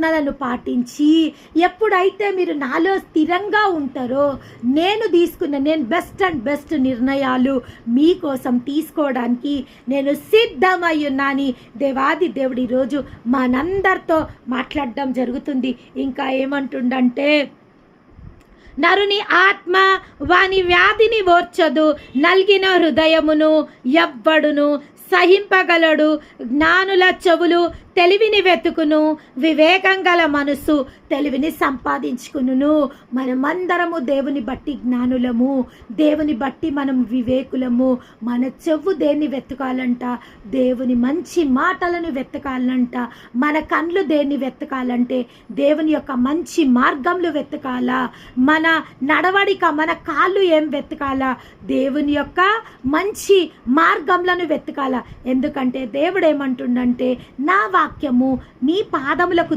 ఆజ్ఞలను పాటించి ఎప్పుడైతే మీరు నాలో స్థిరంగా ఉంటారో నేను బెస్ట్ నిర్ణయాలు మీకోసం తీసుకోవడానికి నేను సిద్ధమై ఉన్నాను. దేవాది దేవుడు ఈరోజు మనందరితో మాట్లాడడం జరుగుతుంది. ఇంకా ఏమంటుండంటే, నరుని ఆత్మ వాని వ్యాధిని ఓర్చదు, నల్గిన హృదయమును ఎవ్వడును సహింపగలడు. జ్ఞానుల చెవులు తెలివిని వెతుకును, వివేకం గల మనసు తెలివిని సంపాదించుకును. మనమందరము దేవుని బట్టి జ్ఞానులము, దేవుని బట్టి మనం వివేకులము. మన చెవు దేన్ని వెతకాలంట? దేవుని మంచి మాటలను వెతకాలంట. మన కళ్ళు దేన్ని వెతకాలంటే దేవుని యొక్క మంచి మార్గంలో వెతకాలా. మన నడవడిక, మన కాళ్ళు ఏం వెతకాలా? దేవుని యొక్క మంచి మార్గంలను వెతకాలా. ఎందుకంటే దేవుడు ఏమంటుండంటే, నా వాక్యము నీ పాదములకు